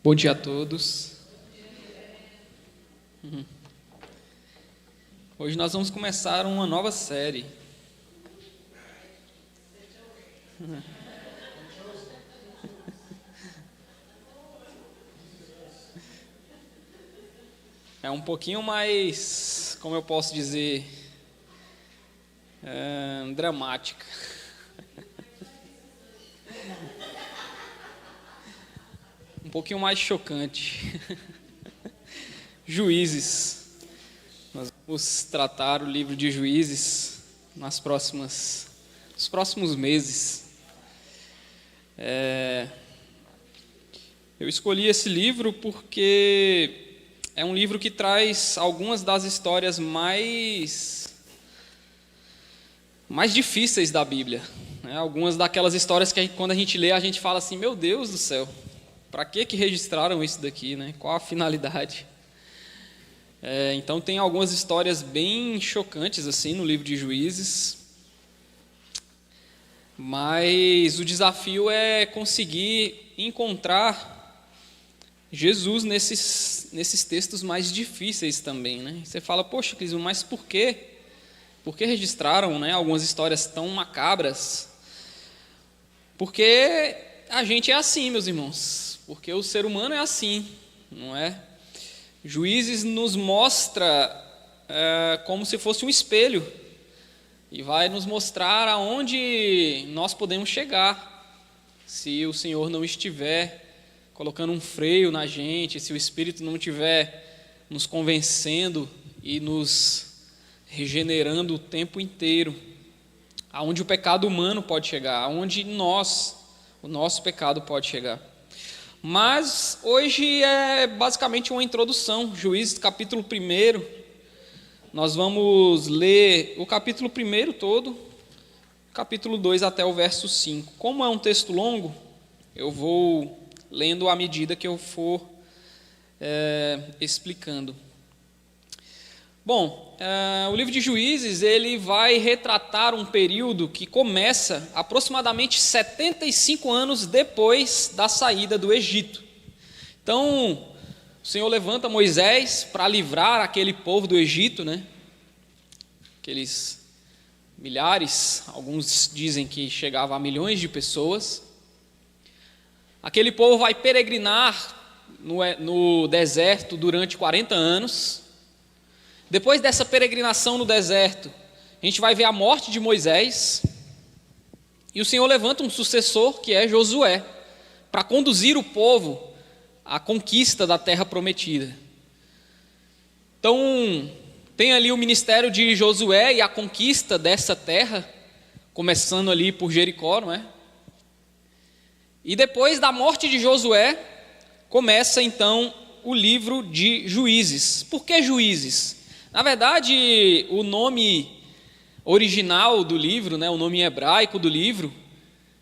Bom dia a todos. Hoje nós vamos começar uma nova série. É um pouquinho mais, como eu posso dizer, dramática. Um pouquinho mais chocante. Juízes. Nós vamos tratar o livro de Juízes nos próximos meses. Eu escolhi esse livro porque é um livro que traz algumas das histórias mais difíceis da Bíblia. Algumas daquelas histórias que quando a gente lê, a gente fala assim, meu Deus do céu, para que registraram isso daqui, né? Qual a finalidade? Então tem algumas histórias bem chocantes assim no livro de Juízes, mas o desafio é conseguir encontrar Jesus nesses textos mais difíceis também, né? Você fala, poxa, Clisma, mas por quê? Por que registraram, né, algumas histórias tão macabras? Porque a gente é assim, meus irmãos. Porque o ser humano é assim, não é? Juízes nos mostra como se fosse um espelho e vai nos mostrar aonde nós podemos chegar se o Senhor não estiver colocando um freio na gente, se o Espírito não estiver nos convencendo e nos regenerando o tempo inteiro, aonde o pecado humano pode chegar, aonde o nosso pecado pode chegar. Mas hoje é basicamente uma introdução, Juízes capítulo 1, nós vamos ler o capítulo 1 todo, capítulo 2 até o verso 5. Como é um texto longo, eu vou lendo à medida que eu for explicando. Bom, o livro de Juízes, ele vai retratar um período que começa aproximadamente 75 anos depois da saída do Egito. Então, o Senhor levanta Moisés para livrar aquele povo do Egito, né? Aqueles milhares, alguns dizem que chegava a milhões de pessoas. Aquele povo vai peregrinar no deserto durante 40 anos. Depois dessa peregrinação no deserto, a gente vai ver a morte de Moisés, e o Senhor levanta um sucessor, que é Josué, para conduzir o povo à conquista da terra prometida. Então, tem ali o ministério de Josué e a conquista dessa terra, começando ali por Jericó, não é? E depois da morte de Josué, começa então o livro de Juízes. Por que Juízes? Na verdade, o nome original do livro, né, o nome hebraico do livro,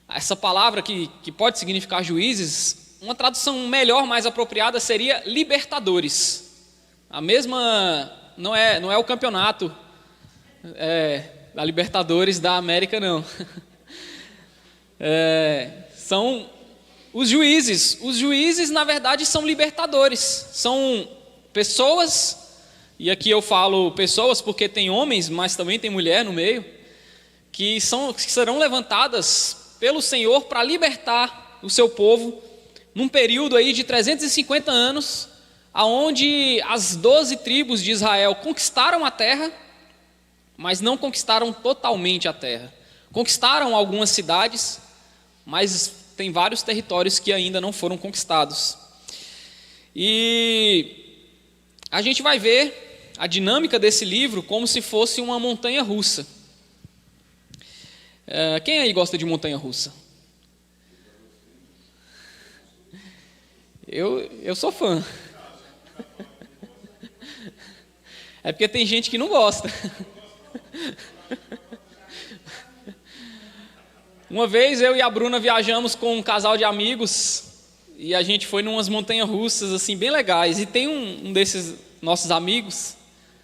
essa palavra que pode significar juízes, uma tradução melhor, mais apropriada seria libertadores. A mesma, não é o campeonato da Libertadores da América, não. São os juízes. Os juízes, na verdade, são libertadores. São pessoas... E aqui eu falo pessoas porque tem homens, mas também tem mulher no meio, que serão levantadas pelo Senhor para libertar o seu povo num período aí de 350 anos, aonde as 12 tribos de Israel conquistaram a terra, mas não conquistaram totalmente a terra. Conquistaram algumas cidades, mas tem vários territórios que ainda não foram conquistados. E a gente vai ver a dinâmica desse livro como se fosse uma montanha-russa. Quem aí gosta de montanha-russa? Eu sou fã. É porque tem gente que não gosta. Uma vez eu e a Bruna viajamos com um casal de amigos e a gente foi em umas montanhas-russas assim, bem legais. E tem um desses nossos amigos,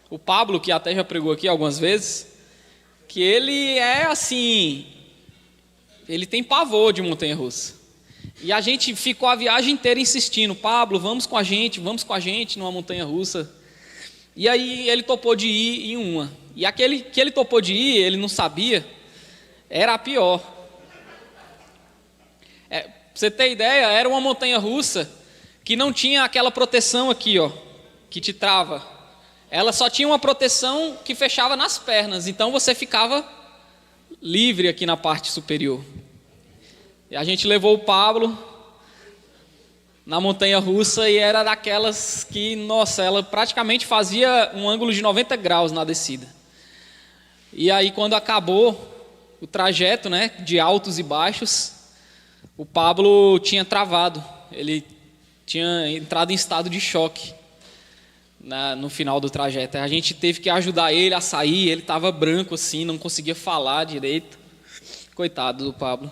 o Pablo, que até já pregou aqui algumas vezes, que ele é assim, ele tem pavor de montanha-russa. E a gente ficou a viagem inteira insistindo: Pablo, vamos com a gente numa montanha-russa. E aí ele topou de ir em uma. E aquele que ele topou de ir, ele não sabia, era a pior. Pra você ter ideia, era uma montanha-russa que não tinha aquela proteção aqui, ó, que te trava. Ela só tinha uma proteção que fechava nas pernas, então você ficava livre aqui na parte superior. E a gente levou o Pablo na montanha-russa e era daquelas que, nossa, ela praticamente fazia um ângulo de 90 graus na descida. E aí quando acabou o trajeto, né, de altos e baixos, o Pablo tinha travado, ele tinha entrado em estado de choque no final do trajeto. A gente teve que ajudar ele a sair, ele estava branco assim, não conseguia falar direito. Coitado do Pablo.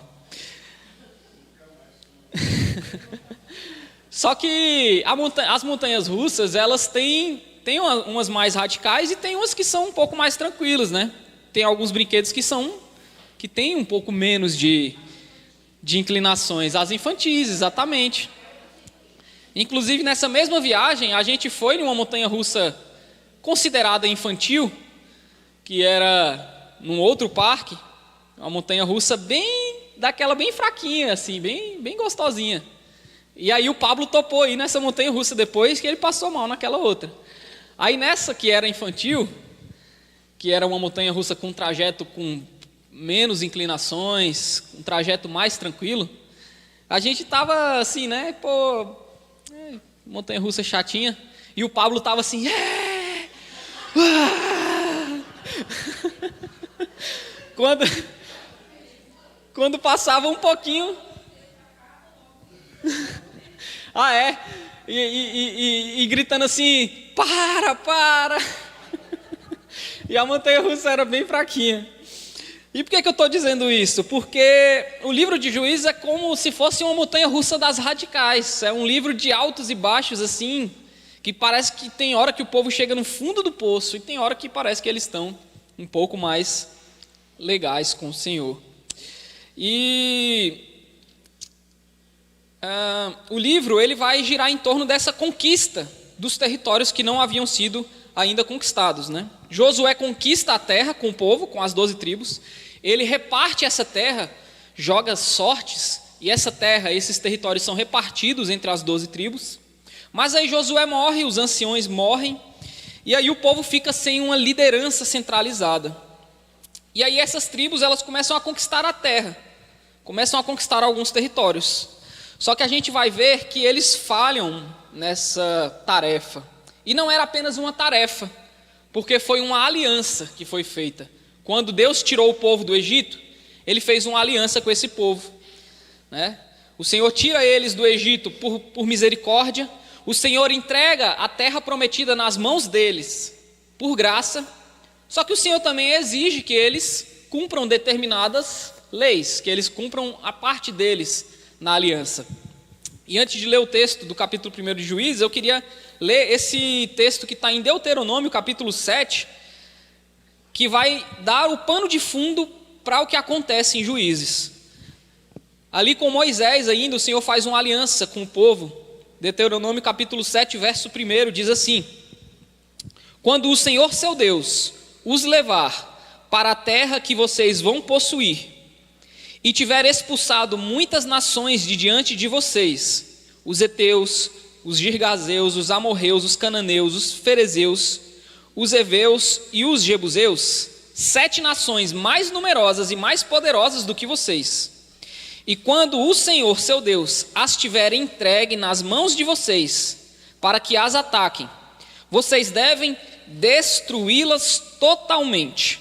Só que as montanhas russas, elas têm umas mais radicais e tem umas que são um pouco mais tranquilas, né? Tem alguns brinquedos que têm um pouco menos de inclinações. As infantis, exatamente. Inclusive nessa mesma viagem a gente foi numa montanha-russa considerada infantil, que era num outro parque, uma montanha-russa daquela bem fraquinha, assim, bem gostosinha. E aí o Pablo topou ir nessa montanha-russa depois, que ele passou mal naquela outra. Aí nessa que era infantil, que era uma montanha-russa com um trajeto com menos inclinações, um trajeto mais tranquilo, a gente tava assim, né, montanha-russa chatinha, e o Pablo tava assim, quando passava um pouquinho, e gritando assim, para, e a montanha-russa era bem fraquinha. E por que eu estou dizendo isso? Porque o livro de Juízes é como se fosse uma montanha-russa das radicais. É um livro de altos e baixos assim, que parece que tem hora que o povo chega no fundo do poço e tem hora que parece que eles estão um pouco mais legais com o Senhor. E o livro ele vai girar em torno dessa conquista dos territórios que não haviam sido ainda conquistados, né? Josué conquista a terra com o povo, com as 12 tribos. Ele reparte essa terra, joga sortes, e essa terra, esses territórios são repartidos entre as 12 tribos. Mas aí Josué morre, os anciões morrem, e aí o povo fica sem uma liderança centralizada. E aí essas tribos elas começam a conquistar a terra, começam a conquistar alguns territórios. Só que a gente vai ver que eles falham nessa tarefa. E não era apenas uma tarefa, porque foi uma aliança que foi feita. Quando Deus tirou o povo do Egito, Ele fez uma aliança com esse povo, né? O Senhor tira eles do Egito por misericórdia. O Senhor entrega a terra prometida nas mãos deles por graça. Só que o Senhor também exige que eles cumpram determinadas leis, que eles cumpram a parte deles na aliança. E antes de ler o texto do capítulo 1 de Juízes, eu queria ler esse texto que está em Deuteronômio, capítulo 7, que vai dar o pano de fundo para o que acontece em Juízes. Ali com Moisés ainda, o Senhor faz uma aliança com o povo. Deuteronômio capítulo 7, verso 1, diz assim: quando o Senhor seu Deus os levar para a terra que vocês vão possuir, e tiver expulsado muitas nações de diante de vocês, os heteus, os girgazeus, os amorreus, os cananeus, os ferezeus, os heveus e os jebuseus, 7 nações mais numerosas e mais poderosas do que vocês. E quando o Senhor seu Deus as tiver entregue nas mãos de vocês, para que as ataquem, vocês devem destruí-las totalmente.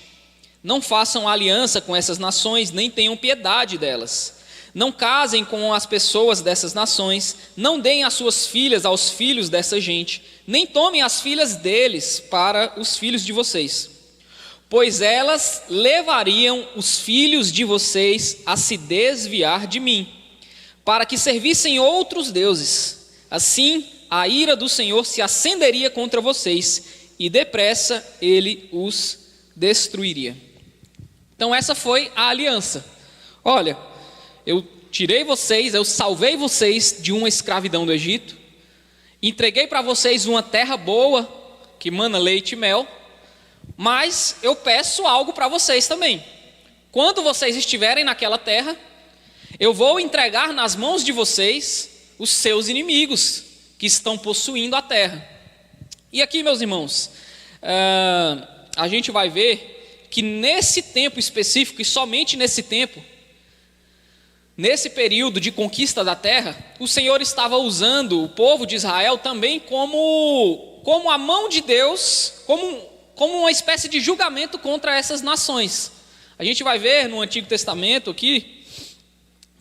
Não façam aliança com essas nações, nem tenham piedade delas. Não casem com as pessoas dessas nações, não deem as suas filhas aos filhos dessa gente, nem tomem as filhas deles para os filhos de vocês, pois elas levariam os filhos de vocês a se desviar de mim, para que servissem outros deuses. Assim, a ira do Senhor se acenderia contra vocês, e depressa ele os destruiria. Então essa foi a aliança. Olha, eu tirei vocês, eu salvei vocês de uma escravidão do Egito, entreguei para vocês uma terra boa, que mana leite e mel, mas eu peço algo para vocês também. Quando vocês estiverem naquela terra, eu vou entregar nas mãos de vocês os seus inimigos, que estão possuindo a terra. E aqui, meus irmãos, a gente vai ver que nesse tempo específico, e somente nesse tempo, nesse período de conquista da terra, o Senhor estava usando o povo de Israel também como a mão de Deus, como uma espécie de julgamento contra essas nações. A gente vai ver no Antigo Testamento aqui,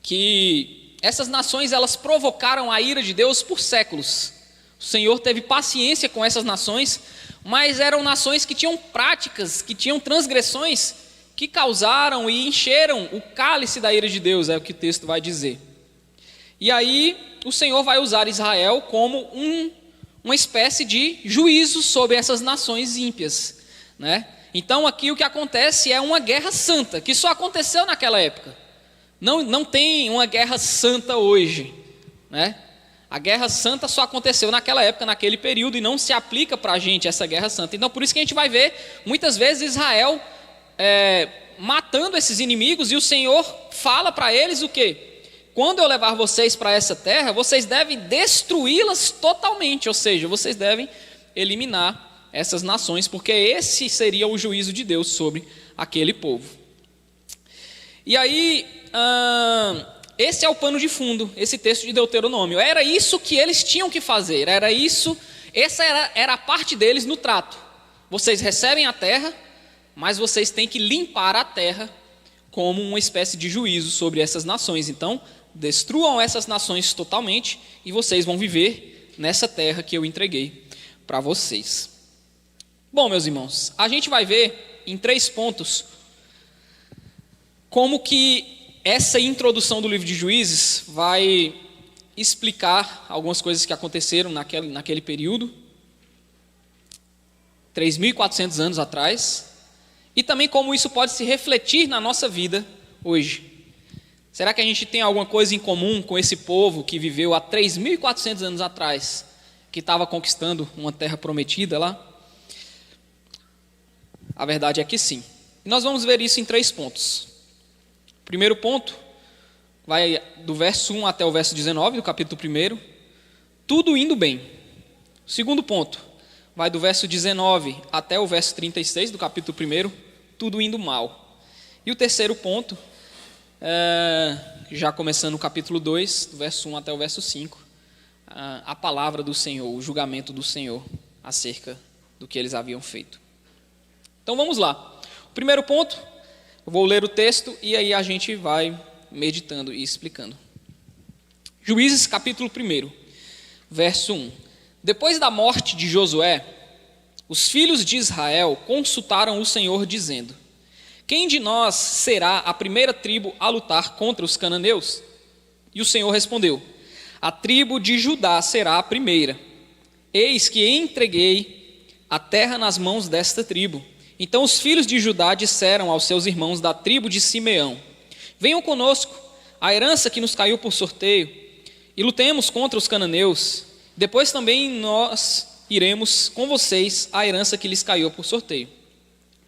que essas nações elas provocaram a ira de Deus por séculos. O Senhor teve paciência com essas nações, mas eram nações que tinham práticas, que tinham transgressões, que causaram e encheram o cálice da ira de Deus, é o que o texto vai dizer. E aí o Senhor vai usar Israel como uma espécie de juízo sobre essas nações ímpias, né? Então aqui o que acontece é uma guerra santa, que só aconteceu naquela época. Não tem uma guerra santa hoje, né? A guerra santa só aconteceu naquela época, naquele período, e não se aplica para a gente essa guerra santa. Então por isso que a gente vai ver muitas vezes Israel matando esses inimigos, e o Senhor fala para eles o quê? Quando eu levar vocês para essa terra, vocês devem destruí-las totalmente, ou seja, vocês devem eliminar essas nações, porque esse seria o juízo de Deus sobre aquele povo. E aí, esse é o pano de fundo, esse texto de Deuteronômio. Era isso que eles tinham que fazer, essa era a parte deles no trato. Vocês recebem a terra, mas vocês têm que limpar a terra como uma espécie de juízo sobre essas nações. Então, destruam essas nações totalmente e vocês vão viver nessa terra que eu entreguei para vocês. Bom, meus irmãos, a gente vai ver em 3 pontos como que essa introdução do livro de Juízes vai explicar algumas coisas que aconteceram naquele período, 3.400 anos atrás, e também como isso pode se refletir na nossa vida hoje. Será que a gente tem alguma coisa em comum com esse povo que viveu há 3.400 anos atrás, que estava conquistando uma terra prometida lá? A verdade é que sim. E nós vamos ver isso em 3 pontos. O primeiro ponto vai do verso 1 até o verso 19 do capítulo 1, tudo indo bem. O segundo ponto vai do verso 19 até o verso 36 do capítulo 1, tudo indo mal. E o terceiro ponto, já começando no capítulo 2, do verso 1 até o verso 5, a palavra do Senhor, o julgamento do Senhor acerca do que eles haviam feito. Então vamos lá. O primeiro ponto, eu vou ler o texto e aí a gente vai meditando e explicando. Juízes capítulo 1, verso 1. Depois da morte de Josué, os filhos de Israel consultaram o Senhor dizendo: quem de nós será a primeira tribo a lutar contra os cananeus? E o Senhor respondeu: a tribo de Judá será a primeira. Eis que entreguei a terra nas mãos desta tribo. Então os filhos de Judá disseram aos seus irmãos da tribo de Simeão: venham conosco, a herança que nos caiu por sorteio, e lutemos contra os cananeus. Depois também nós iremos com vocês a herança que lhes caiu por sorteio.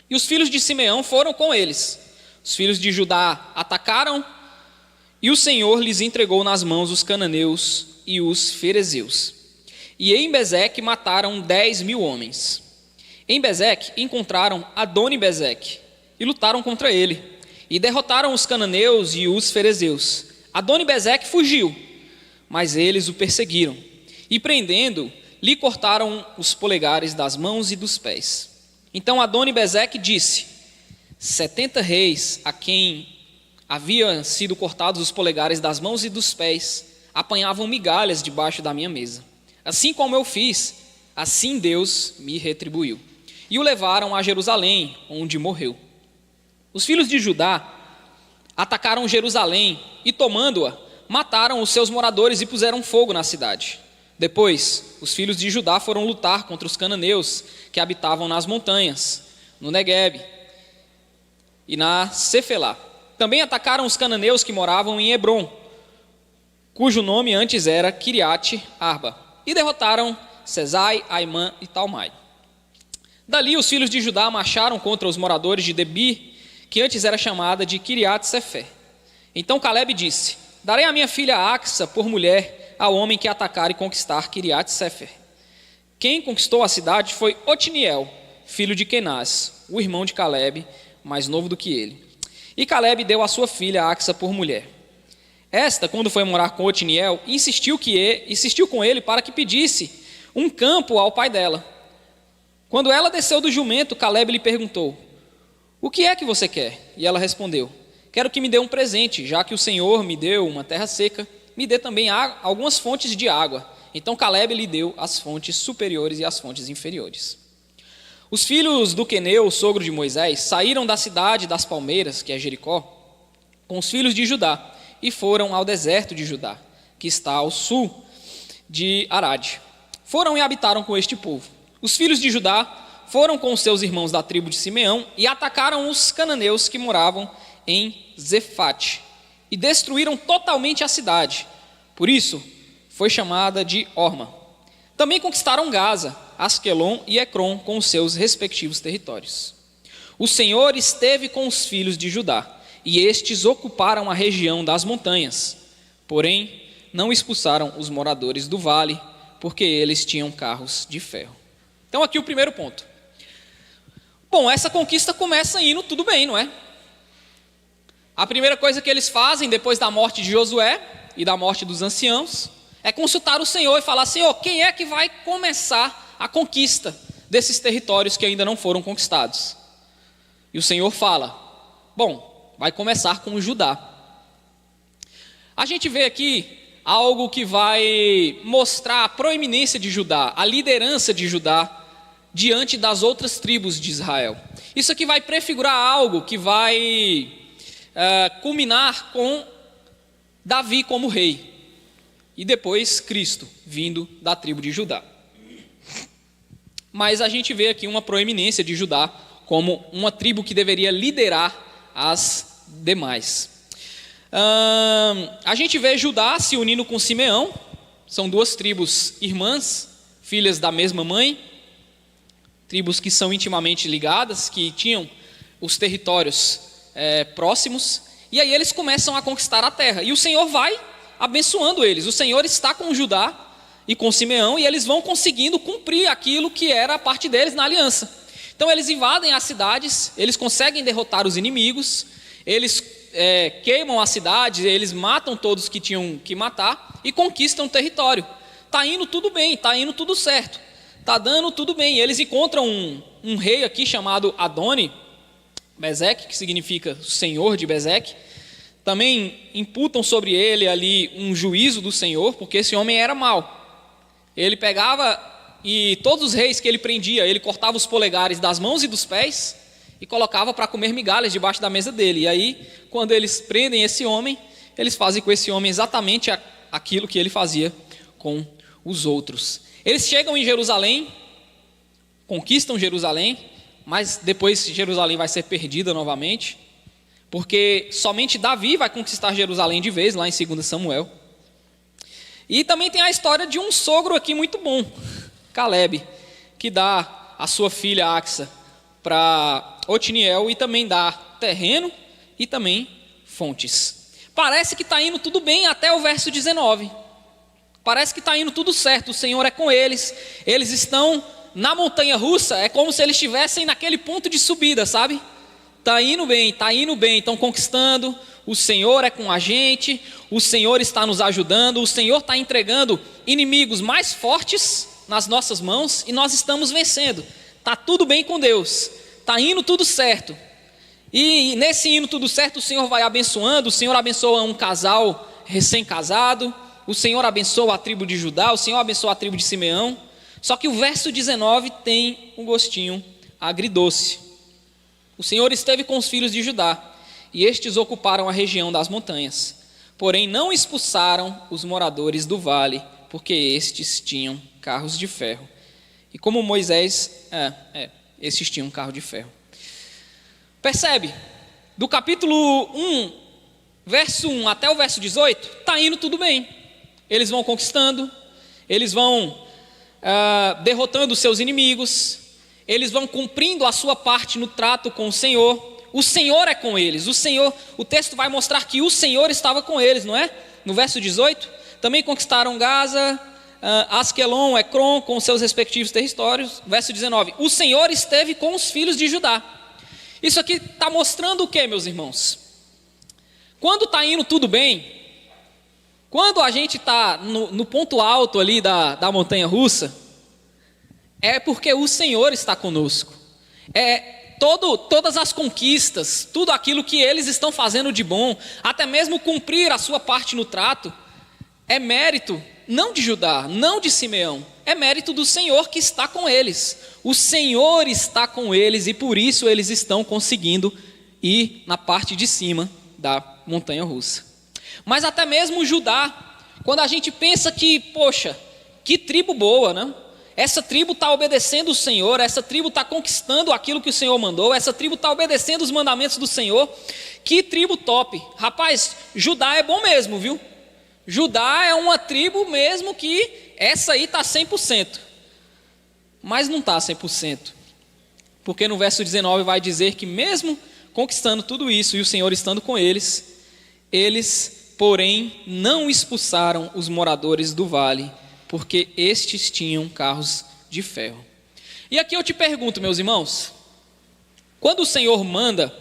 E os filhos de Simeão foram com eles. Os filhos de Judá atacaram, e o Senhor lhes entregou nas mãos os cananeus e os ferezeus. E em Bezeque mataram 10.000 homens. Em Bezeque encontraram Adoni-Bezeque e lutaram contra ele, e derrotaram os cananeus e os ferezeus. Adoni-Bezeque fugiu, mas eles o perseguiram, e prendendo, lhe cortaram os polegares das mãos e dos pés. Então Adoni-Bezeque disse: 70 reis a quem haviam sido cortados os polegares das mãos e dos pés apanhavam migalhas debaixo da minha mesa. Assim como eu fiz, assim Deus me retribuiu. E o levaram a Jerusalém, onde morreu. Os filhos de Judá atacaram Jerusalém e, tomando-a, mataram os seus moradores e puseram fogo na cidade. Depois, os filhos de Judá foram lutar contra os cananeus que habitavam nas montanhas, no Neguebe e na Cefelá. Também atacaram os cananeus que moravam em Hebrom, cujo nome antes era Kiriate Arba, e derrotaram Sesai, Aimã e Talmai. Dali os filhos de Judá marcharam contra os moradores de Debir, que antes era chamada de Kiriat Sefé. Então Caleb disse: darei a minha filha Axa por mulher ao homem que atacar e conquistar Kiriat Sefé. Quem conquistou a cidade foi Otiniel, filho de Kenaz, o irmão de Caleb, mais novo do que ele. E Caleb deu a sua filha Axa por mulher. Esta, quando foi morar com Otiniel, insistiu com ele para que pedisse um campo ao pai dela. Quando ela desceu do jumento, Caleb lhe perguntou: o que é que você quer? E ela respondeu: quero que me dê um presente, já que o Senhor me deu uma terra seca, me dê também algumas fontes de água. Então Caleb lhe deu as fontes superiores e as fontes inferiores. Os filhos do Queneu, sogro de Moisés, saíram da cidade das palmeiras, que é Jericó, com os filhos de Judá, e foram ao deserto de Judá, que está ao sul de Arade. Foram e habitaram com este povo. Os filhos de Judá foram com os seus irmãos da tribo de Simeão e atacaram os cananeus que moravam em Zefate e destruíram totalmente a cidade. Por isso, foi chamada de Orma. Também conquistaram Gaza, Asquelon e Ecrom com os seus respectivos territórios. O Senhor esteve com os filhos de Judá, e estes ocuparam a região das montanhas. Porém, não expulsaram os moradores do vale, porque eles tinham carros de ferro. Então aqui o primeiro ponto. Bom, essa conquista começa indo tudo bem, não é? A primeira coisa que eles fazem depois da morte de Josué e da morte dos anciãos é consultar o Senhor e falar: Senhor, quem é que vai começar a conquista desses territórios que ainda não foram conquistados? E o Senhor fala: bom, vai começar com Judá. A gente vê aqui algo que vai mostrar a proeminência de Judá, a liderança de Judá diante das outras tribos de Israel. Isso aqui vai prefigurar algo que vai culminar com Davi como rei e depois Cristo vindo da tribo de Judá. Mas a gente vê aqui uma proeminência de Judá como uma tribo que deveria liderar as demais. A gente vê Judá se unindo com Simeão. São duas tribos irmãs, filhas da mesma mãe, tribos que são intimamente ligadas, que tinham os territórios próximos, e aí eles começam a conquistar a terra, e o Senhor vai abençoando eles. O Senhor está com Judá e com Simeão, e eles vão conseguindo cumprir aquilo que era a parte deles na aliança. Então eles invadem as cidades, eles conseguem derrotar os inimigos, eles queimam a cidade, eles matam todos que tinham que matar e conquistam o território. Está indo tudo bem, está indo tudo certo, está dando tudo bem. Eles encontram um rei aqui chamado Adoni Bezeque, que significa senhor de Bezeque. Também imputam sobre ele ali um juízo do Senhor, porque esse homem era mau. Ele pegava e todos os reis que ele prendia, ele cortava os polegares das mãos e dos pés e colocava para comer migalhas debaixo da mesa dele. E aí, quando eles prendem esse homem, eles fazem com esse homem exatamente aquilo que ele fazia com os outros. Eles chegam em Jerusalém, conquistam Jerusalém, mas depois Jerusalém vai ser perdida novamente, porque somente Davi vai conquistar Jerusalém de vez, lá em 2 Samuel. E também tem a história de um sogro aqui muito bom, Caleb, que dá a sua filha Axa para Otiniel e também dá terreno e também fontes. Parece que está indo tudo bem até o verso 19. Parece que está indo tudo certo, o Senhor é com eles, eles estão na montanha russa, é como se eles estivessem naquele ponto de subida, sabe? Está indo bem, estão conquistando, o Senhor é com a gente, o Senhor está nos ajudando, o Senhor está entregando inimigos mais fortes nas nossas mãos e nós estamos vencendo. Está tudo bem com Deus, está indo tudo certo. E nesse indo tudo certo, o Senhor vai abençoando, o Senhor abençoa um casal recém-casado, o Senhor abençoa a tribo de Judá, o Senhor abençoa a tribo de Simeão. Só que o verso 19 tem um gostinho agridoce. O Senhor esteve com os filhos de Judá, e estes ocuparam a região das montanhas. Porém não expulsaram os moradores do vale, porque estes tinham carros de ferro. E como Moisés, estes tinham carro de ferro. Percebe? Do capítulo 1, verso 1 até o verso 18, está indo tudo bem. eles vão conquistando, eles vão derrotando os seus inimigos, eles vão cumprindo a sua parte no trato com o Senhor é com eles, o texto vai mostrar que o Senhor estava com eles, não é? No verso 18, também conquistaram Gaza, Asquelon, Ecrom, com seus respectivos territórios. Verso 19, o Senhor esteve com os filhos de Judá. Isso aqui está mostrando o que, meus irmãos? Quando está indo tudo bem, quando a gente está no ponto alto ali da montanha russa, é porque o Senhor está conosco. Todas as conquistas, tudo aquilo que eles estão fazendo de bom, até mesmo cumprir a sua parte no trato, é mérito não de Judá, não de Simeão, é mérito do Senhor que está com eles. O Senhor está com eles e por isso eles estão conseguindo ir na parte de cima da montanha russa. Mas até mesmo Judá, quando a gente pensa que, poxa, que tribo boa, né? Essa tribo está obedecendo o Senhor, essa tribo está conquistando aquilo que o Senhor mandou, essa tribo está obedecendo os mandamentos do Senhor, que tribo top. Rapaz, Judá é bom mesmo, viu? Judá é uma tribo mesmo que essa aí está 100%, mas não está 100%, porque no verso 19 vai dizer que mesmo conquistando tudo isso e o Senhor estando com eles, porém, não expulsaram os moradores do vale, porque estes tinham carros de ferro. E aqui eu te pergunto, meus irmãos, quando o Senhor manda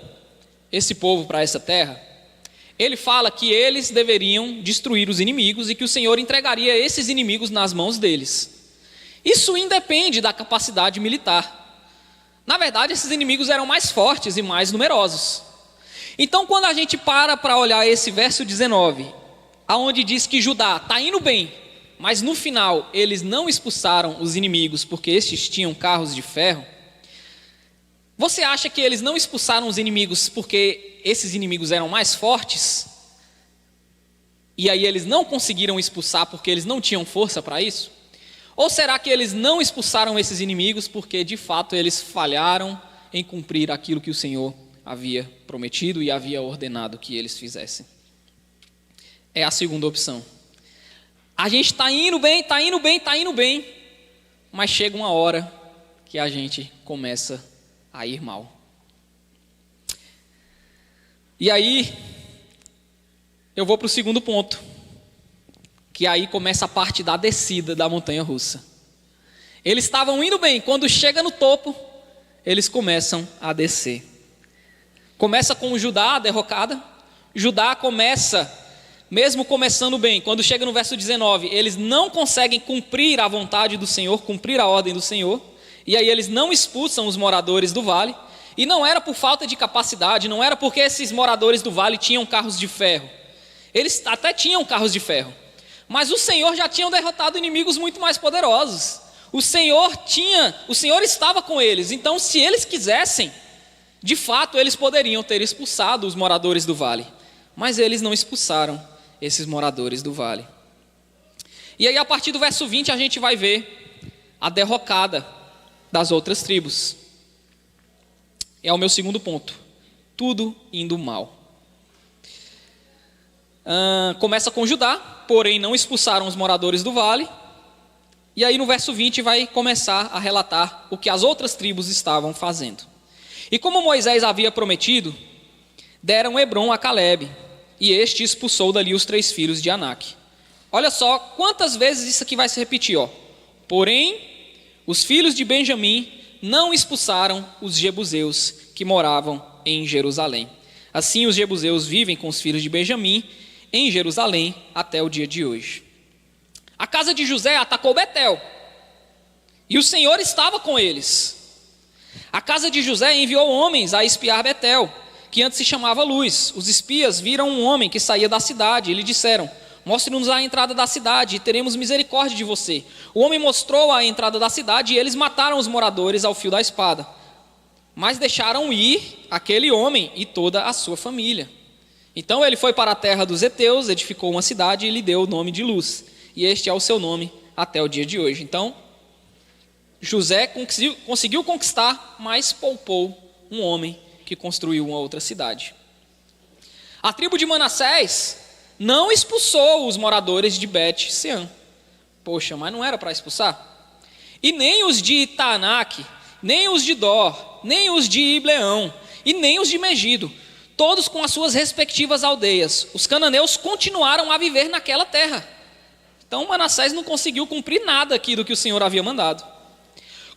esse povo para essa terra, ele fala que eles deveriam destruir os inimigos e que o Senhor entregaria esses inimigos nas mãos deles. Isso independe da capacidade militar. Na verdade, esses inimigos eram mais fortes e mais numerosos. Então, quando a gente para olhar esse verso 19, aonde diz que Judá está indo bem, mas no final eles não expulsaram os inimigos porque estes tinham carros de ferro, você acha que eles não expulsaram os inimigos porque esses inimigos eram mais fortes? E aí eles não conseguiram expulsar porque eles não tinham força para isso? Ou será que eles não expulsaram esses inimigos porque de fato eles falharam em cumprir aquilo que o Senhor havia prometido e havia ordenado que eles fizessem? É a segunda opção. A gente está indo bem, mas chega uma hora que a gente começa a ir mal. E aí, eu vou para o segundo ponto, que aí começa a parte da descida da montanha russa. Eles estavam indo bem, quando chega no topo, eles começam a descer. Começa com Judá, a derrocada. Judá começa, mesmo começando bem, quando chega no verso 19, eles não conseguem cumprir a vontade do Senhor, cumprir a ordem do Senhor, e aí eles não expulsam os moradores do vale, e não era por falta de capacidade, não era porque esses moradores do vale tinham carros de ferro, eles até tinham carros de ferro, mas o Senhor já tinha derrotado inimigos muito mais poderosos, o Senhor estava com eles, então se eles quisessem, de fato eles poderiam ter expulsado os moradores do vale, mas eles não expulsaram esses moradores do vale. E aí a partir do verso 20 a gente vai ver a derrocada das outras tribos. É o meu segundo ponto. Tudo indo mal. Começa com Judá, porém não expulsaram os moradores do vale. E aí no verso 20 vai começar a relatar o que as outras tribos estavam fazendo. E como Moisés havia prometido, deram Hebrom a Calebe, e este expulsou dali os 3 filhos de Anak. Olha só quantas vezes isso aqui vai se repetir, ó. Porém, os filhos de Benjamim não expulsaram os jebuseus que moravam em Jerusalém. Assim os jebuseus vivem com os filhos de Benjamim em Jerusalém até o dia de hoje. A casa de José atacou Betel, e o Senhor estava com eles. A casa de José enviou homens a espiar Betel, que antes se chamava Luz. Os espias viram um homem que saía da cidade e lhe disseram: mostre-nos a entrada da cidade e teremos misericórdia de você. O homem mostrou a entrada da cidade e eles mataram os moradores ao fio da espada, mas deixaram ir aquele homem e toda a sua família. Então ele foi para a terra dos heteus, edificou uma cidade e lhe deu o nome de Luz, e este é o seu nome até o dia de hoje. Então José conseguiu conquistar, mas poupou um homem que construiu uma outra cidade. A tribo de Manassés não expulsou os moradores de Bet-Sean. Poxa, mas não era para expulsar? E nem os de Taanaque, nem os de Dor, nem os de Ibleão, e nem os de Megido, todos com as suas respectivas aldeias. Os cananeus continuaram a viver naquela terra. Então Manassés não conseguiu cumprir nada aqui do que o Senhor havia mandado.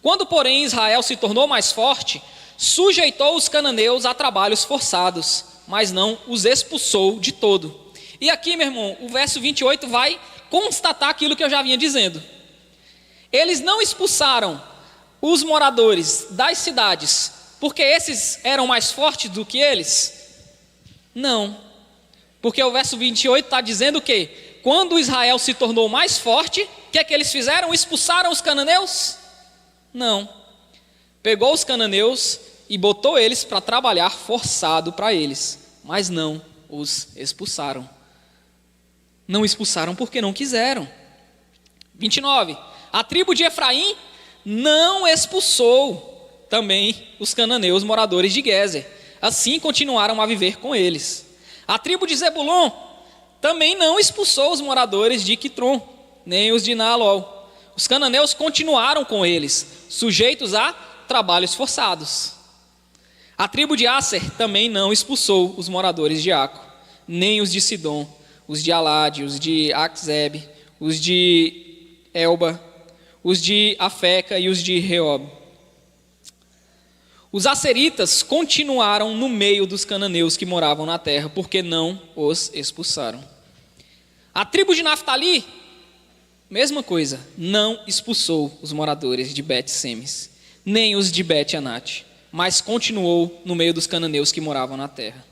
Quando, porém, Israel se tornou mais forte, sujeitou os cananeus a trabalhos forçados, mas não os expulsou de todo. E aqui, meu irmão, o verso 28 vai constatar aquilo que eu já vinha dizendo. Eles não expulsaram os moradores das cidades, porque esses eram mais fortes do que eles? Não, porque o verso 28 está dizendo que quando Israel se tornou mais forte, o que é que eles fizeram? Expulsaram os cananeus? Não, pegou os cananeus e botou eles para trabalhar forçado para eles, mas não os expulsaram. Não expulsaram porque não quiseram. 29, a tribo de Efraim não expulsou também os cananeus moradores de Gezer, assim continuaram a viver com eles. A tribo de Zebulon também não expulsou os moradores de Quitron, nem os de Naalol. Os cananeus continuaram com eles, sujeitos a trabalhos forçados. A tribo de Aser também não expulsou os moradores de Aco, nem os de Sidom, os de Alade, os de Aczeb, os de Elba, os de Afeca e os de Reob. Os asseritas continuaram no meio dos cananeus que moravam na terra, porque não os expulsaram. A tribo de Naftali, mesma coisa, não expulsou os moradores de Bet-Semes, nem os de Bet-Anate, mas continuou no meio dos cananeus que moravam na terra.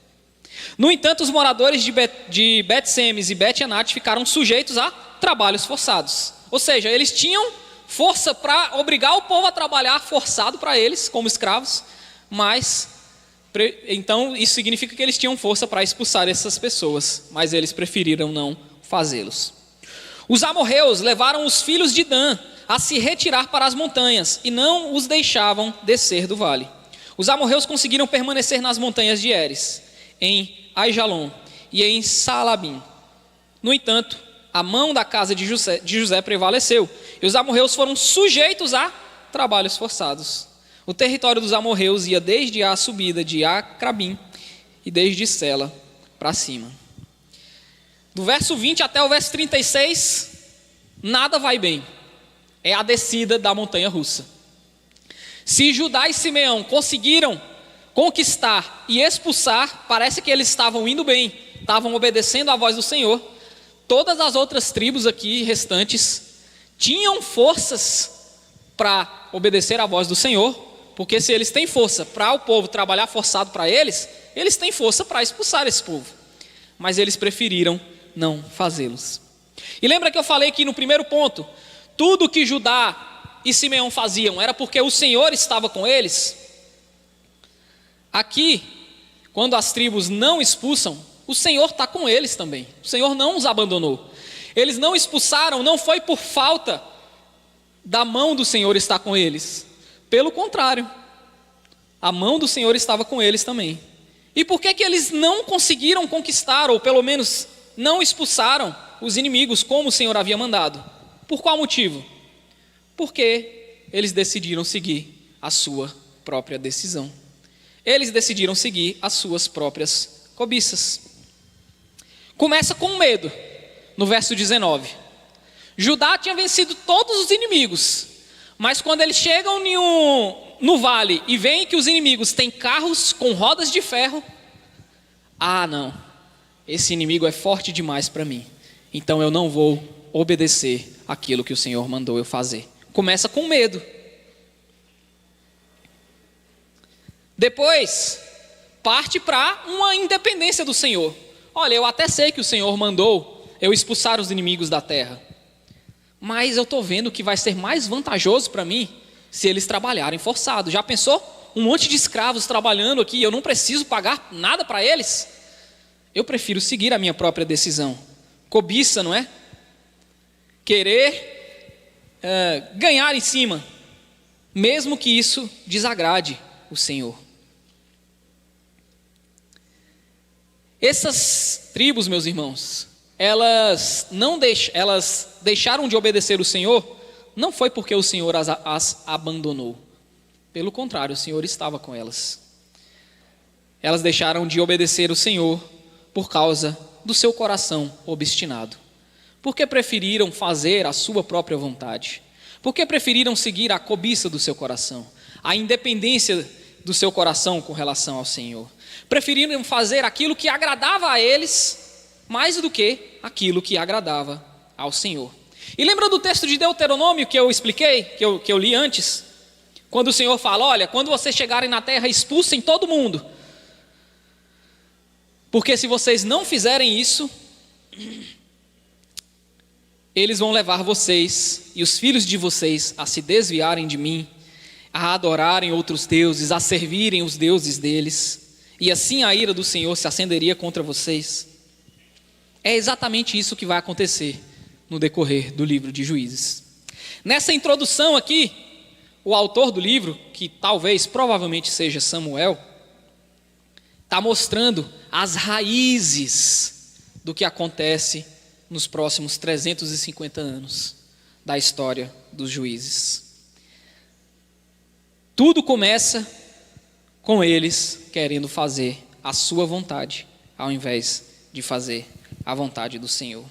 No entanto, os moradores de Bet-Semes e Bet-Anate ficaram sujeitos a trabalhos forçados. Ou seja, eles tinham força para obrigar o povo a trabalhar forçado para eles, como escravos, mas, então, isso significa que eles tinham força para expulsar essas pessoas, mas eles preferiram não fazê-los. Os amorreus levaram os filhos de Dan a se retirar para as montanhas e não os deixavam descer do vale. Os amorreus conseguiram permanecer nas montanhas de Eres, em Aijalon e em Saalabim. No entanto, a mão da casa de José prevaleceu, e os amorreus foram sujeitos a trabalhos forçados. O território dos amorreus ia desde a subida de Acrabim e desde Sela para cima. Do verso 20 até o verso 36, nada vai bem. É a descida da montanha russa. Se Judá e Simeão conseguiram conquistar e expulsar, parece que eles estavam indo bem, estavam obedecendo à voz do Senhor. Todas as outras tribos aqui restantes tinham forças para obedecer à voz do Senhor, porque se eles têm força para o povo trabalhar forçado para eles, eles têm força para expulsar esse povo. Mas eles preferiram não fazê-los. E lembra que eu falei que no primeiro ponto, tudo que Judá e Simeão faziam era porque o Senhor estava com eles? Aqui, quando as tribos não expulsam, o Senhor está com eles também. O Senhor não os abandonou. Eles não expulsaram, não foi por falta da mão do Senhor estar com eles. Pelo contrário, a mão do Senhor estava com eles também. E por que eles não conseguiram conquistar, ou pelo menos não expulsaram os inimigos como o Senhor havia mandado? Por qual motivo? Porque eles decidiram seguir a sua própria decisão. Eles decidiram seguir as suas próprias cobiças. Começa com medo, no verso 19. Judá tinha vencido todos os inimigos, mas quando eles chegam no vale e veem que os inimigos têm carros com rodas de ferro, não, esse inimigo é forte demais para mim, então eu não vou obedecer aquilo que o Senhor mandou eu fazer. Começa com medo. Depois, parte para uma independência do Senhor. Olha, eu até sei que o Senhor mandou eu expulsar os inimigos da terra, mas eu estou vendo que vai ser mais vantajoso para mim se eles trabalharem forçado. Já pensou? Um monte de escravos trabalhando aqui, eu não preciso pagar nada para eles. Eu prefiro seguir a minha própria decisão. Cobiça, não é? Querer ganhar em cima, mesmo que isso desagrade o Senhor. Essas tribos, meus irmãos, elas deixaram de obedecer o Senhor, não foi porque o Senhor as abandonou. Pelo contrário, o Senhor estava com elas. Elas deixaram de obedecer o Senhor por causa do seu coração obstinado. Porque preferiram fazer a sua própria vontade. Porque preferiram seguir a cobiça do seu coração, a independência do seu coração com relação ao Senhor. Preferiram fazer aquilo que agradava a eles, mais do que aquilo que agradava ao Senhor. E lembra do texto de Deuteronômio que eu expliquei, que eu li antes? Quando o Senhor fala, olha, quando vocês chegarem na terra, expulsem todo mundo. Porque se vocês não fizerem isso, eles vão levar vocês e os filhos de vocês a se desviarem de mim, a adorarem outros deuses, a servirem os deuses deles, e assim a ira do Senhor se acenderia contra vocês. É exatamente isso que vai acontecer no decorrer do livro de Juízes. Nessa introdução aqui, o autor do livro, que provavelmente seja Samuel, está mostrando as raízes do que acontece nos próximos 350 anos da história dos juízes. Tudo começa com eles querendo fazer a sua vontade, ao invés de fazer a vontade do Senhor.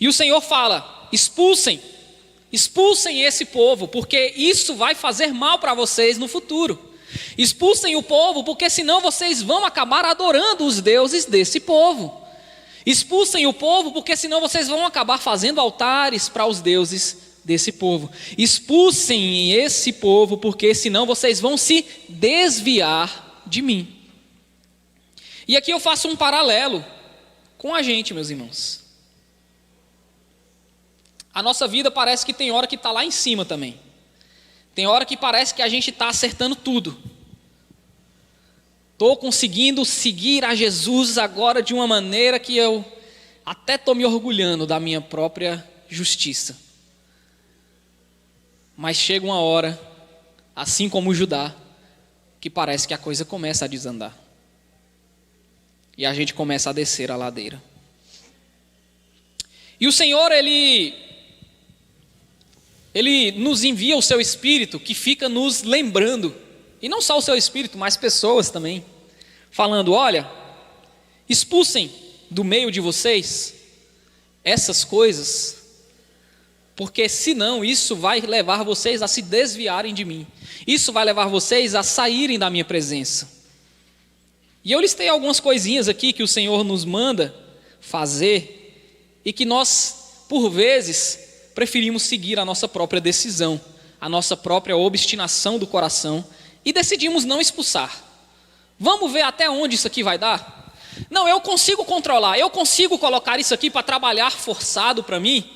E o Senhor fala, expulsem esse povo, porque isso vai fazer mal para vocês no futuro. Expulsem o povo, porque senão vocês vão acabar adorando os deuses desse povo. Expulsem o povo, porque senão vocês vão acabar fazendo altares para os deuses desse povo. Expulsem esse povo, porque senão vocês vão se desviar de mim. E aqui eu faço um paralelo com a gente, meus irmãos. A nossa vida parece que tem hora que está lá em cima também. Tem hora que parece que a gente está acertando tudo. Estou conseguindo seguir a Jesus agora de uma maneira que eu até estou me orgulhando da minha própria justiça. Mas chega uma hora, assim como Judá, que parece que a coisa começa a desandar. E a gente começa a descer a ladeira. E o Senhor, Ele nos envia o seu Espírito que fica nos lembrando, e não só o seu Espírito, mas pessoas também, falando, olha, expulsem do meio de vocês essas coisas, porque senão isso vai levar vocês a se desviarem de mim, isso vai levar vocês a saírem da minha presença. E eu listei algumas coisinhas aqui que o Senhor nos manda fazer, e que nós, por vezes, preferimos seguir a nossa própria decisão, a nossa própria obstinação do coração, e decidimos não expulsar. Vamos ver até onde isso aqui vai dar? Não, eu consigo controlar, eu consigo colocar isso aqui para trabalhar forçado para mim,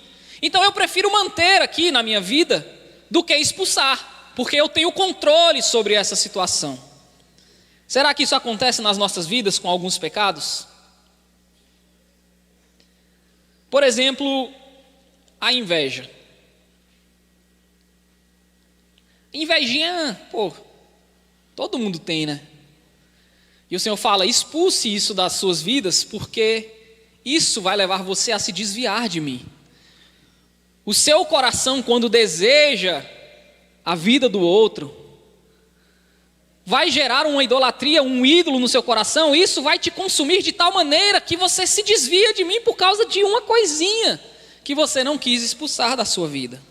então eu prefiro manter aqui na minha vida do que expulsar, porque eu tenho controle sobre essa situação. Será que isso acontece nas nossas vidas com alguns pecados? Por exemplo, a inveja. Invejinha, todo mundo tem, né? E o Senhor fala, expulse isso das suas vidas, porque isso vai levar você a se desviar de mim. O seu coração, quando deseja a vida do outro, vai gerar uma idolatria, um ídolo no seu coração, isso vai te consumir de tal maneira que você se desvia de mim por causa de uma coisinha que você não quis expulsar da sua vida.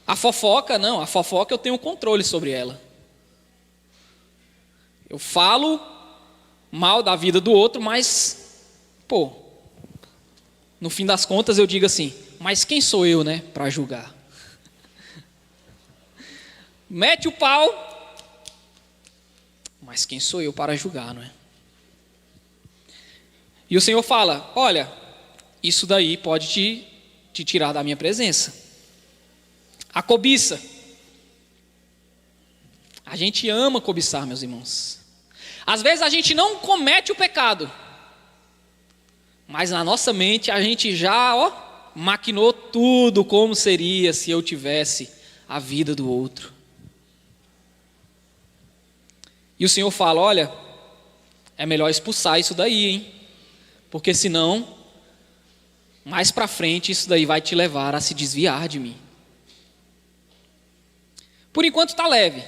A fofoca, não, a fofoca eu tenho controle sobre ela. Eu falo mal da vida do outro, mas, no fim das contas eu digo assim, mas quem sou eu, né, para julgar? Mete o pau, mas quem sou eu para julgar, não é? E o Senhor fala, olha, isso daí pode te tirar da minha presença. A cobiça. A gente ama cobiçar, meus irmãos. Às vezes a gente não comete o pecado, mas na nossa mente a gente já maquinou tudo como seria se eu tivesse a vida do outro. E o Senhor fala, olha, é melhor expulsar isso daí, hein? Porque senão mais para frente isso daí vai te levar a se desviar de mim. Por enquanto está leve.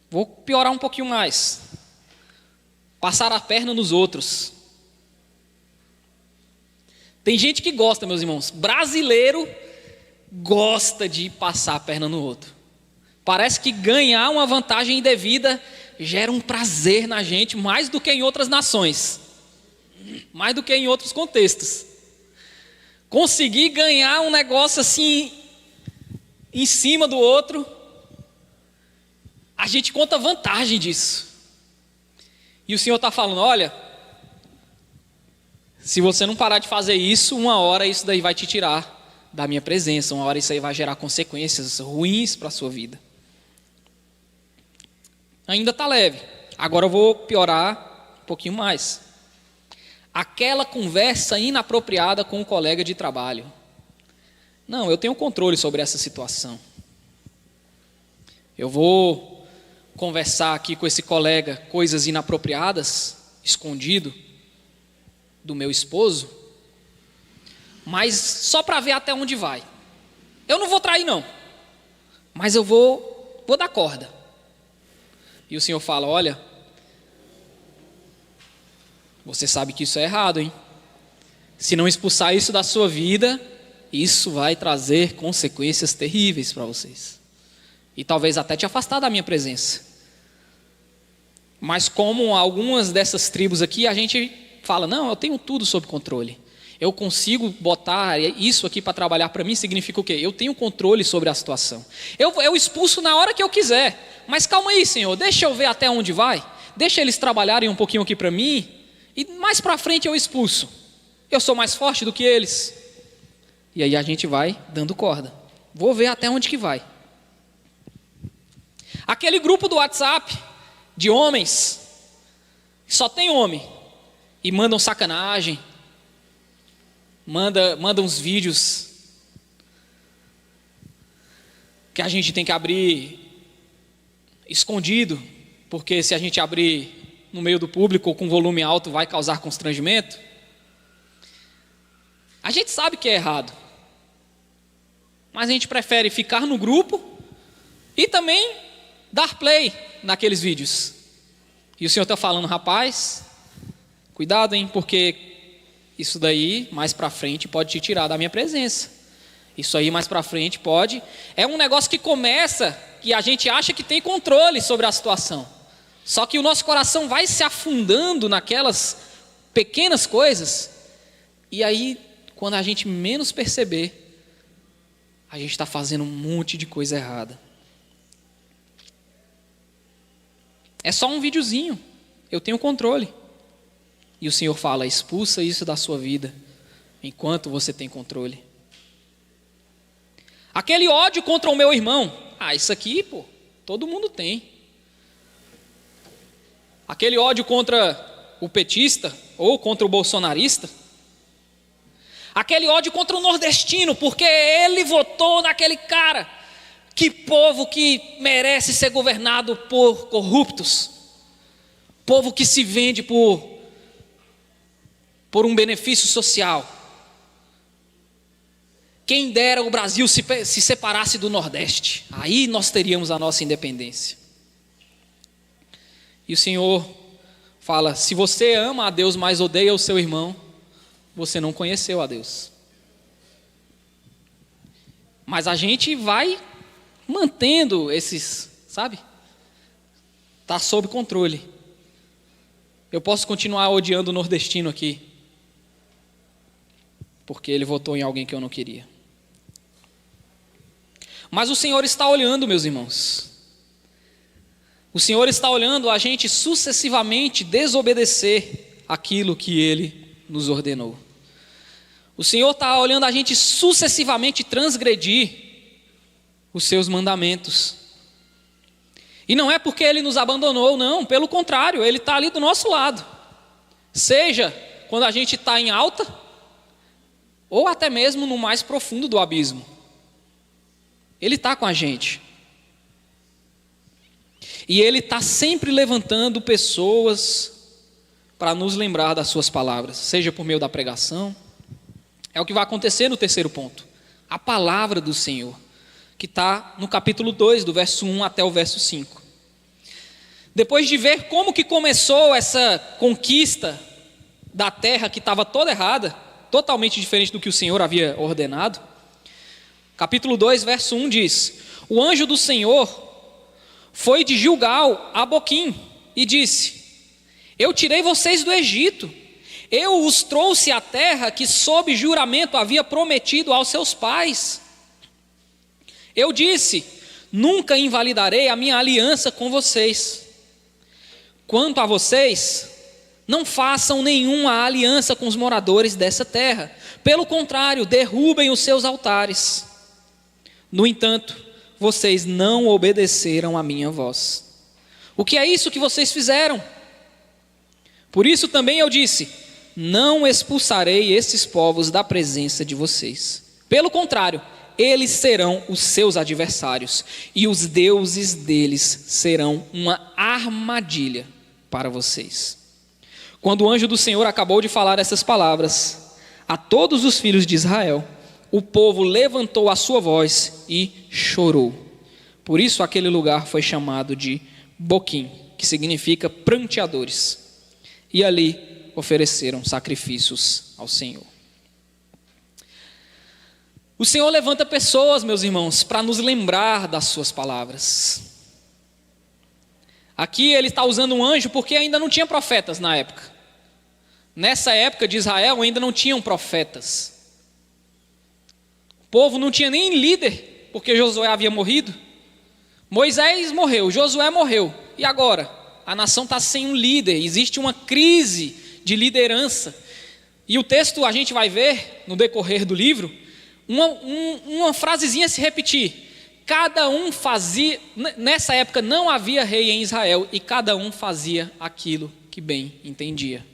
Vou piorar um pouquinho mais. Passar a perna nos outros. Tem gente que gosta, meus irmãos. Brasileiro gosta de passar a perna no outro. Parece que ganhar uma vantagem indevida gera um prazer na gente mais do que em outras nações. Mais do que em outros contextos. Conseguir ganhar um negócio assim em cima do outro, a gente conta vantagem disso. E o Senhor está falando, olha, se você não parar de fazer isso, uma hora isso daí vai te tirar da minha presença, uma hora isso aí vai gerar consequências ruins para a sua vida. Ainda está leve, agora eu vou piorar um pouquinho mais. Aquela conversa inapropriada com um colega de trabalho. Não, eu tenho controle sobre essa situação. Eu vou conversar aqui com esse colega coisas inapropriadas, escondido do meu esposo, mas só para ver até onde vai. Eu não vou trair não, mas eu vou dar corda. E o Senhor fala, olha, você sabe que isso é errado, hein? Se não expulsar isso da sua vida, isso vai trazer consequências terríveis para vocês. E talvez até te afastar da minha presença. Mas como algumas dessas tribos aqui, a gente fala, não, eu tenho tudo sob controle. Eu consigo botar isso aqui para trabalhar para mim, significa o quê? Eu tenho controle sobre a situação. Eu expulso na hora que eu quiser. Mas calma aí, Senhor, deixa eu ver até onde vai. Deixa eles trabalharem um pouquinho aqui para mim. E mais para frente eu expulso. Eu sou mais forte do que eles. E aí a gente vai dando corda. Vou ver até onde que vai. Aquele grupo do WhatsApp de homens, só tem homem, e mandam sacanagem, mandam uns vídeos que a gente tem que abrir escondido, porque se a gente abrir no meio do público ou com volume alto vai causar constrangimento. A gente sabe que é errado, mas a gente prefere ficar no grupo e também dar play naqueles vídeos. E o Senhor está falando, rapaz, cuidado, hein, porque isso daí mais para frente pode te tirar da minha presença. Isso aí mais para frente pode. É um negócio que começa que a gente acha que tem controle sobre a situação. Só que o nosso coração vai se afundando naquelas pequenas coisas. E aí, quando a gente menos perceber, a gente está fazendo um monte de coisa errada. É só um videozinho, eu tenho controle. E o Senhor fala, expulsa isso da sua vida, enquanto você tem controle. Aquele ódio contra o meu irmão, isso aqui, todo mundo tem. Aquele ódio contra o petista, ou contra o bolsonarista. Aquele ódio contra o nordestino, porque ele votou naquele cara. Que povo que merece ser governado por corruptos. Povo que se vende por um benefício social. Quem dera o Brasil se separasse do Nordeste. Aí nós teríamos a nossa independência. E o Senhor fala, se você ama a Deus, mas odeia o seu irmão, você não conheceu a Deus. Mas a gente vai mantendo esses, sabe? Está sob controle. Eu posso continuar odiando o nordestino aqui, porque ele votou em alguém que eu não queria. Mas o Senhor está olhando, meus irmãos. O Senhor está olhando a gente sucessivamente desobedecer aquilo que Ele nos ordenou. O Senhor está olhando a gente sucessivamente transgredir os seus mandamentos. E não é porque Ele nos abandonou, não, pelo contrário, Ele está ali do nosso lado. Seja quando a gente está em alta, ou até mesmo no mais profundo do abismo. Ele está com a gente. E Ele está sempre levantando pessoas para nos lembrar das suas palavras, seja por meio da pregação. É o que vai acontecer no terceiro ponto. A palavra do Senhor, que está no capítulo 2, do verso 1 até o verso 5. Depois de ver como que começou essa conquista da terra que estava toda errada, totalmente diferente do que o Senhor havia ordenado, capítulo 2, verso 1 diz: o anjo do Senhor foi de Gilgal a Boquim e disse: eu tirei vocês do Egito, eu os trouxe à terra que sob juramento havia prometido aos seus pais. Eu disse: nunca invalidarei a minha aliança com vocês. Quanto a vocês, não façam nenhuma aliança com os moradores dessa terra. Pelo contrário, derrubem os seus altares. No entanto, vocês não obedeceram à minha voz. O que é isso que vocês fizeram? Por isso também eu disse: não expulsarei esses povos da presença de vocês. Pelo contrário, eles serão os seus adversários, e os deuses deles serão uma armadilha para vocês. Quando o anjo do Senhor acabou de falar essas palavras a todos os filhos de Israel, o povo levantou a sua voz e chorou. Por isso aquele lugar foi chamado de Boquim, que significa pranteadores. E ali ofereceram sacrifícios ao Senhor. O Senhor levanta pessoas, meus irmãos, para nos lembrar das suas palavras. Aqui ele está usando um anjo porque ainda não tinha profetas na época. Nessa época de Israel ainda não tinham profetas. O povo não tinha nem líder, porque Josué havia morrido. Moisés morreu, Josué morreu. E agora? A nação está sem um líder, existe uma crise de liderança. E o texto a gente vai ver, no decorrer do livro, uma frasezinha se repetir. Cada um fazia, nessa época não havia rei em Israel, e cada um fazia aquilo que bem entendia.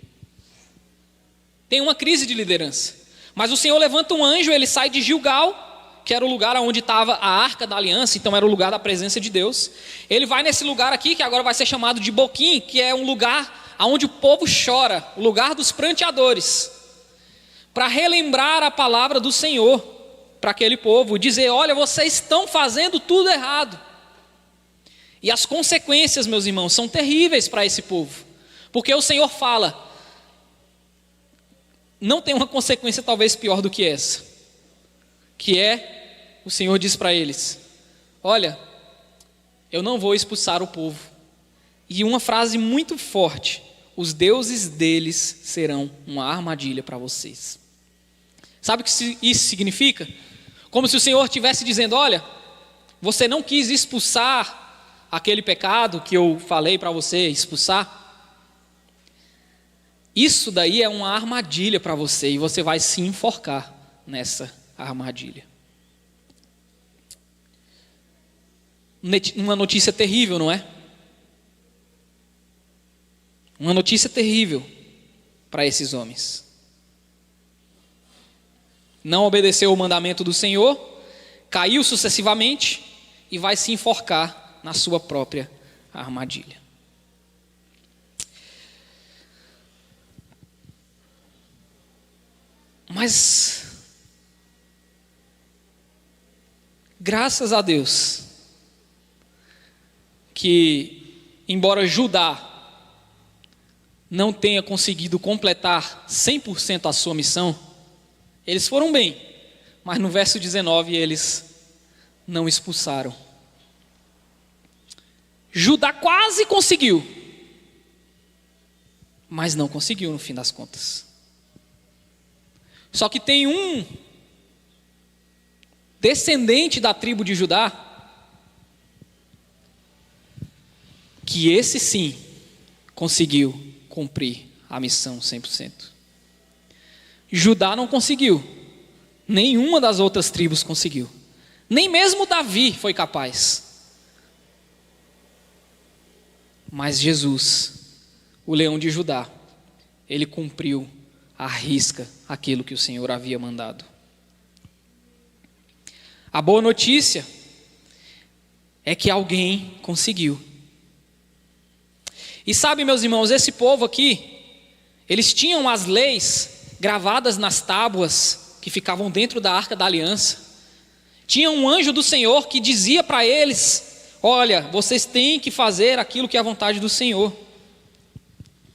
Tem uma crise de liderança. Mas o Senhor levanta um anjo, ele sai de Gilgal, que era o lugar onde estava a Arca da Aliança, então era o lugar da presença de Deus. Ele vai nesse lugar aqui, que agora vai ser chamado de Boquim, que é um lugar onde o povo chora, o lugar dos pranteadores, para relembrar a palavra do Senhor para aquele povo, dizer: olha, vocês estão fazendo tudo errado. E as consequências, meus irmãos, são terríveis para esse povo, porque o Senhor fala, não tem uma consequência talvez pior do que essa, que é, o Senhor diz para eles: olha, eu não vou expulsar o povo. E uma frase muito forte: os deuses deles serão uma armadilha para vocês. Sabe o que isso significa? Como se o Senhor estivesse dizendo: olha, você não quis expulsar aquele pecado que eu falei para você expulsar. Isso daí é uma armadilha para você, e você vai se enforcar nessa armadilha. Uma notícia terrível, não é? Uma notícia terrível para esses homens. Não obedeceu o mandamento do Senhor, caiu sucessivamente e vai se enforcar na sua própria armadilha. Mas, graças a Deus, que embora Judá não tenha conseguido completar 100% a sua missão, eles foram bem, mas no verso 19 eles não expulsaram. Judá quase conseguiu, mas não conseguiu no fim das contas. Só que tem um descendente da tribo de Judá, que esse sim conseguiu cumprir a missão 100%. Judá não conseguiu, nenhuma das outras tribos conseguiu, nem mesmo Davi foi capaz. Mas Jesus, o leão de Judá, ele cumpriu à risca aquilo que o Senhor havia mandado. A boa notícia é que alguém conseguiu. E sabe, meus irmãos, esse povo aqui Eles tinham as leis gravadas nas tábuas que ficavam dentro da Arca da Aliança. Tinha um anjo do Senhor que dizia para eles: olha, vocês têm que fazer aquilo que é a vontade do Senhor.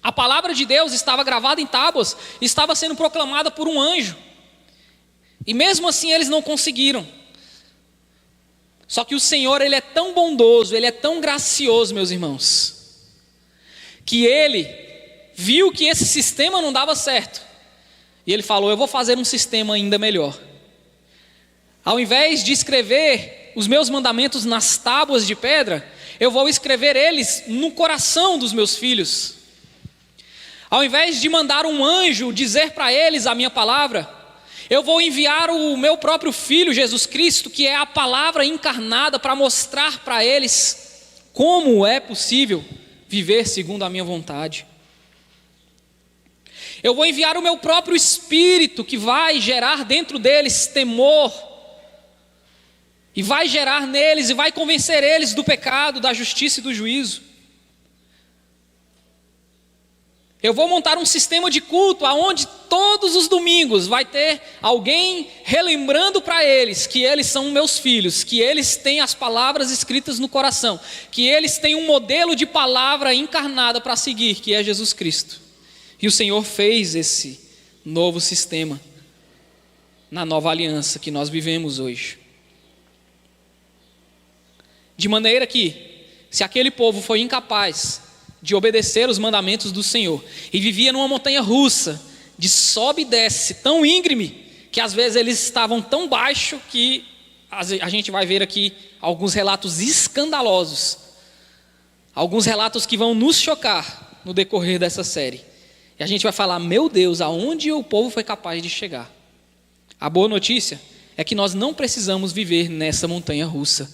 A palavra de Deus estava gravada em tábuas, estava sendo proclamada por um anjo. E mesmo assim eles não conseguiram. Só que o Senhor, Ele é tão bondoso, Ele é tão gracioso, meus irmãos, que Ele viu que esse sistema não dava certo. E Ele falou: eu vou fazer um sistema ainda melhor. Ao invés de escrever os meus mandamentos nas tábuas de pedra, eu vou escrever eles no coração dos meus filhos. Ao invés de mandar um anjo dizer para eles a minha palavra, eu vou enviar o meu próprio Filho, Jesus Cristo, que é a palavra encarnada, para mostrar para eles como é possível viver segundo a minha vontade. Eu vou enviar o meu próprio Espírito, que vai gerar dentro deles temor, e vai gerar neles, e vai convencer eles do pecado, da justiça e do juízo. Eu vou montar um sistema de culto onde todos os domingos vai ter alguém relembrando para eles que eles são meus filhos, que eles têm as palavras escritas no coração, que eles têm um modelo de palavra encarnada para seguir, que é Jesus Cristo. E o Senhor fez esse novo sistema na nova aliança que nós vivemos hoje. De maneira que, se aquele povo foi incapaz de obedecer os mandamentos do Senhor, e vivia numa montanha russa, de sobe e desce, tão íngreme, que às vezes eles estavam tão baixo, que a gente vai ver aqui alguns relatos escandalosos, alguns relatos que vão nos chocar no decorrer dessa série, e a gente vai falar: meu Deus, aonde o povo foi capaz de chegar? A boa notícia é que nós não precisamos viver nessa montanha russa,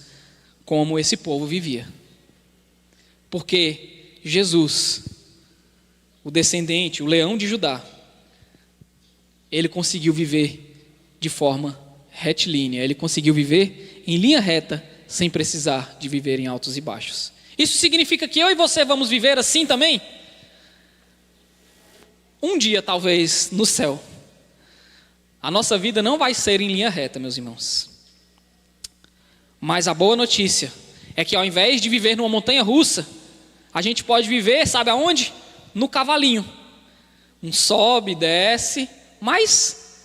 como esse povo vivia, porque Jesus, o descendente, o leão de Judá, ele conseguiu viver de forma retilínea, ele conseguiu viver em linha reta, sem precisar de viver em altos e baixos. Isso significa que eu e você vamos viver assim também? Um dia, talvez, no céu. A nossa vida não vai ser em linha reta, meus irmãos. Mas a boa notícia é que, ao invés de viver numa montanha russa, a gente pode viver, sabe aonde? No cavalinho. Um sobe, desce, mas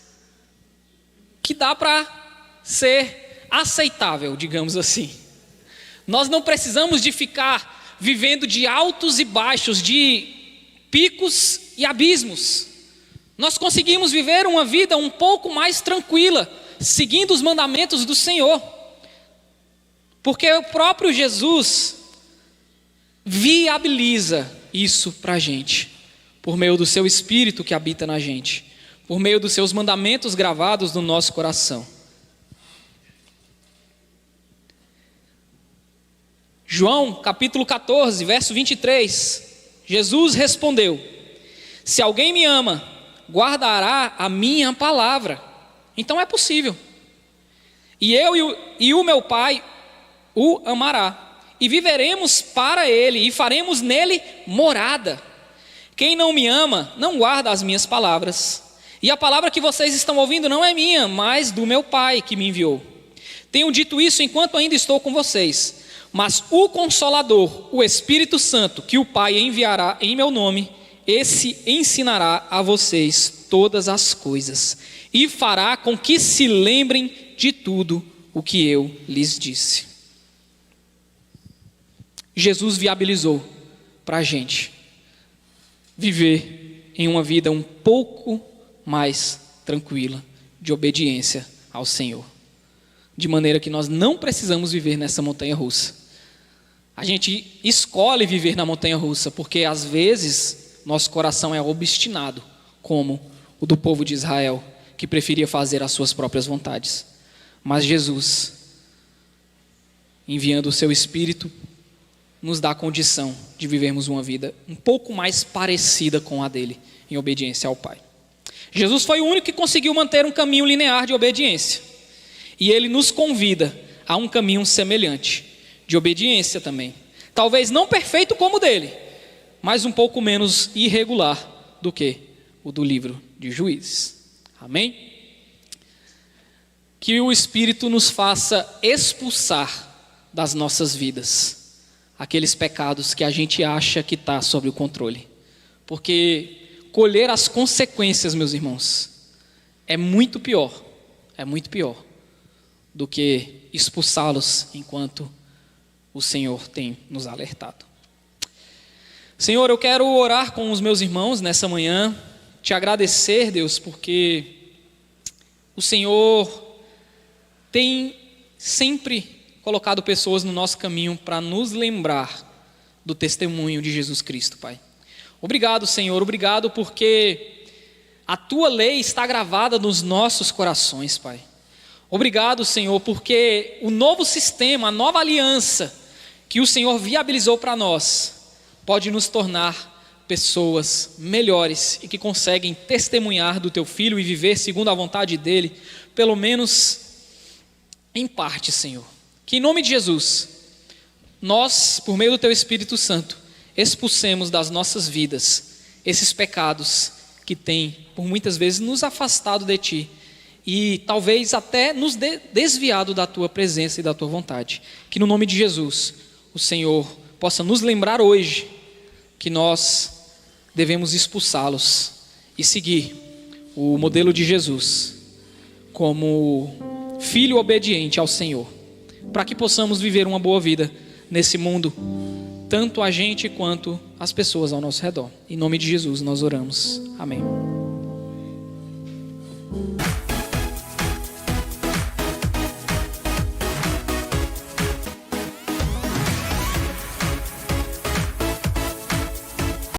que dá para ser aceitável, digamos assim. Nós não precisamos de ficar vivendo de altos e baixos, de picos e abismos. Nós conseguimos viver uma vida um pouco mais tranquila, seguindo os mandamentos do Senhor. Porque o próprio Jesus viabiliza isso para a gente, por meio do seu Espírito que habita na gente, por meio dos seus mandamentos gravados no nosso coração. João capítulo 14, verso 23, Jesus respondeu: se alguém me ama, guardará a minha palavra. Então é possível. E eu e o meu Pai o amará, e viveremos para Ele, e faremos nele morada. Quem não me ama, não guarda as minhas palavras. E a palavra que vocês estão ouvindo não é minha, mas do meu Pai que me enviou. Tenho dito isso enquanto ainda estou com vocês. Mas o Consolador, o Espírito Santo, que o Pai enviará em meu nome, esse ensinará a vocês todas as coisas, e fará com que se lembrem de tudo o que eu lhes disse. Jesus viabilizou para a gente viver em uma vida um pouco mais tranquila, de obediência ao Senhor, de maneira que nós não precisamos viver nessa montanha russa. A gente escolhe viver na montanha russa porque às vezes nosso coração é obstinado, como o do povo de Israel, que preferia fazer as suas próprias vontades. Mas Jesus, enviando o seu Espírito, nos dá a condição de vivermos uma vida um pouco mais parecida com a dele, em obediência ao Pai. Jesus foi o único que conseguiu manter um caminho linear de obediência, e ele nos convida a um caminho semelhante, de obediência também. Talvez não perfeito como o dele, mas um pouco menos irregular do que o do livro de Juízes. Amém? Que o Espírito nos faça expulsar das nossas vidas aqueles pecados que a gente acha que está sob o controle. Porque colher as consequências, meus irmãos, é muito pior do que expulsá-los enquanto o Senhor tem nos alertado. Senhor, eu quero orar com os meus irmãos nessa manhã, te agradecer, Deus, porque o Senhor tem sempre colocado pessoas no nosso caminho para nos lembrar do testemunho de Jesus Cristo, Pai. Obrigado, Senhor, obrigado porque a Tua lei está gravada nos nossos corações, Pai. Obrigado, Senhor, porque o novo sistema, a nova aliança que o Senhor viabilizou para nós, pode nos tornar pessoas melhores e que conseguem testemunhar do Teu Filho e viver segundo a vontade dEle, pelo menos em parte, Senhor. Que em nome de Jesus, nós, por meio do Teu Espírito Santo, expulsemos das nossas vidas esses pecados que têm, por muitas vezes, nos afastado de Ti e talvez até nos desviado da Tua presença e da Tua vontade. Que no nome de Jesus, o Senhor possa nos lembrar hoje que nós devemos expulsá-los e seguir o modelo de Jesus como filho obediente ao Senhor, para que possamos viver uma boa vida nesse mundo, tanto a gente quanto as pessoas ao nosso redor. Em nome de Jesus nós oramos. Amém.